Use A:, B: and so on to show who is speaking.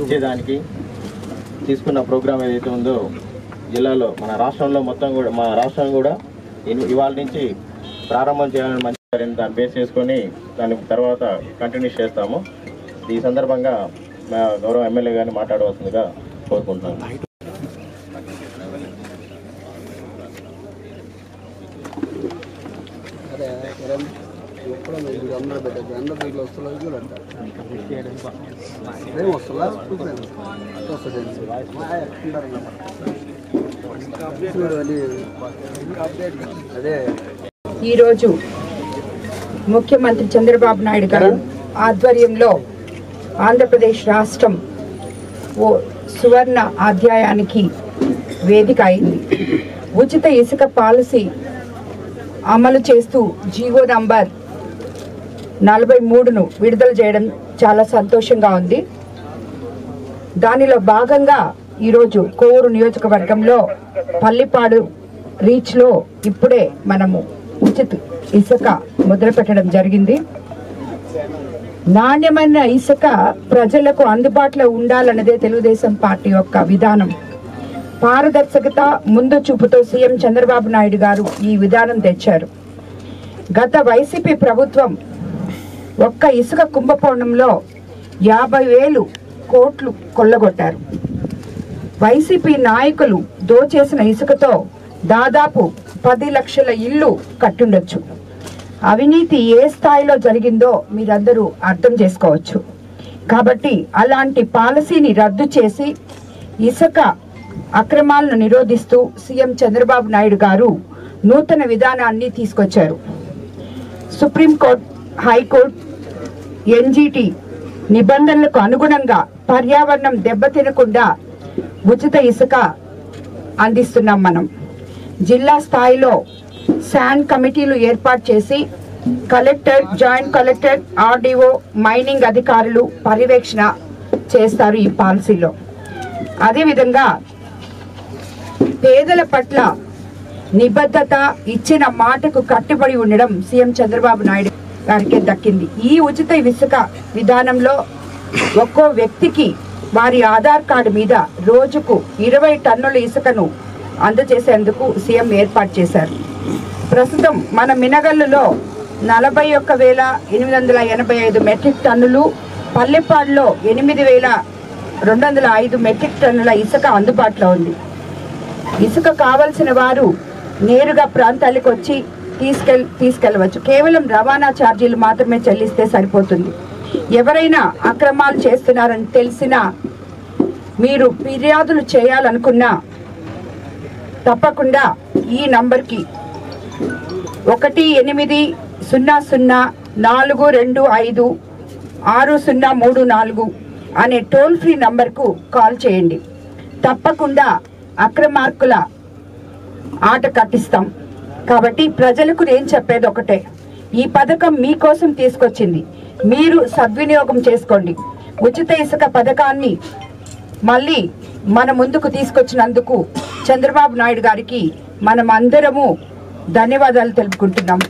A: ఇచ్చేదానికి తీసుకున్న ప్రోగ్రామ్ ఏదైతే ఉందో జిల్లాలో మన రాష్ట్రంలో మొత్తం కూడా మా రాష్ట్రం కూడా ఇవాళ నుంచి ప్రారంభం చేయాలని మంచి దాన్ని బేస్ చేసుకొని దాని తర్వాత కంటిన్యూ చేస్తాము. ఈ సందర్భంగా మా గౌరవ ఎమ్మెల్యే గారిని మాట్లాడవలసిందిగా కోరుకుంటున్నాను.
B: ఈరోజు ముఖ్యమంత్రి చంద్రబాబు నాయుడు గారు ఆధ్వర్యంలో ఆంధ్రప్రదేశ్ రాష్ట్రం ఓ సువర్ణ అధ్యాయానికి వేదిక అయింది. ఉచిత ఇసుక పాలసీ అమలు చేస్తూ జీవో నంబర్ 43ను విడుదల చేయడం చాలా సంతోషంగా ఉంది. దానిలో భాగంగా ఈరోజు కోవూరు నియోజకవర్గంలో పల్లిపాడు రీచ్లో ఇప్పుడే మనము ఉచిత ఇసుక మొదలుపెట్టడం జరిగింది. నాణ్యమైన ఇసుక ప్రజలకు అందుబాటులో ఉండాలన్నదే తెలుగుదేశం పార్టీ యొక్క విధానం. పారదర్శకత ముందు చూపుతో సీఎం చంద్రబాబు నాయుడు గారు ఈ విధానం తెచ్చారు. గత వైసీపీ ప్రభుత్వం ఒక్క ఇసుక కుంభకోణంలో 50,000 కోట్లు కొల్లగొట్టారు. వైసీపీ నాయకులు దోచేసిన ఇసుకతో దాదాపు 10 లక్షల ఇళ్లు కట్టుండొచ్చు. అవినీతి ఏ స్థాయిలో జరిగిందో మీరందరూ అర్థం చేసుకోవచ్చు. కాబట్టి అలాంటి పాలసీని రద్దు చేసి ఇసుక అక్రమాలను నిరోధిస్తూ సీఎం చంద్రబాబు నాయుడు గారు నూతన విధానాన్ని తీసుకొచ్చారు. సుప్రీంకోర్టు, హైకోర్టు, ఎన్జీటీ నిబంధనలకు అనుగుణంగా పర్యావరణం దెబ్బతినకుండా ఉచిత ఇసుక అందిస్తున్నాం. మనం జిల్లా స్థాయిలో శాండ్ కమిటీలు ఏర్పాటు చేసి collector, joint collector, RDO, mining అధికారులు పర్యవేక్షణ చేస్తారు ఈ పాలసీలో. అదేవిధంగా పేదల పట్ల నిబద్ధత, ఇచ్చిన మాటకు కట్టుబడి ఉండడం సీఎం చంద్రబాబు నాయుడు గారికి దక్కింది. ఈ ఉచిత ఇసుక విధానంలో ఒక్కో వ్యక్తికి వారి ఆధార్ కార్డు మీద రోజుకు 20 టన్నుల ఇసుకను అందజేసేందుకు సీఎం ఏర్పాటు చేశారు. ప్రస్తుతం మన మినగల్లులో 41,885 మెట్రిక్ టన్నులు, పల్లెపాడులో 8,205 మెట్రిక్ టన్నుల ఇసుక అందుబాటులో ఉంది. ఇసుక కావలసిన వారు నేరుగా ప్రాంతాలకు వచ్చి తీసుకెళ్లవచ్చు. కేవలం రవాణా ఛార్జీలు మాత్రమే చెల్లిస్తే సరిపోతుంది. ఎవరైనా అక్రమాలు చేస్తున్నారని తెలిసినా, మీరు ఫిర్యాదులు చేయాలనుకున్నా తప్పకుండా ఈ నంబర్కి 1800-425-6034 అనే టోల్ ఫ్రీ నంబర్కు కాల్ చేయండి. తప్పకుండా అక్రమార్కుల ఆట కట్టిస్తాం. కాబట్టి ప్రజలకు నేను చెప్పేది ఒకటే, ఈ పథకం మీకోసం తీసుకొచ్చింది, మీరు సద్వినియోగం చేసుకోండి. ఉచిత ఇసుక పథకాన్ని మళ్ళీ మన ముందుకు తీసుకొచ్చినందుకు చంద్రబాబు నాయుడు గారికి మనం అందరము ధన్యవాదాలు తెలుపుకుంటున్నాం.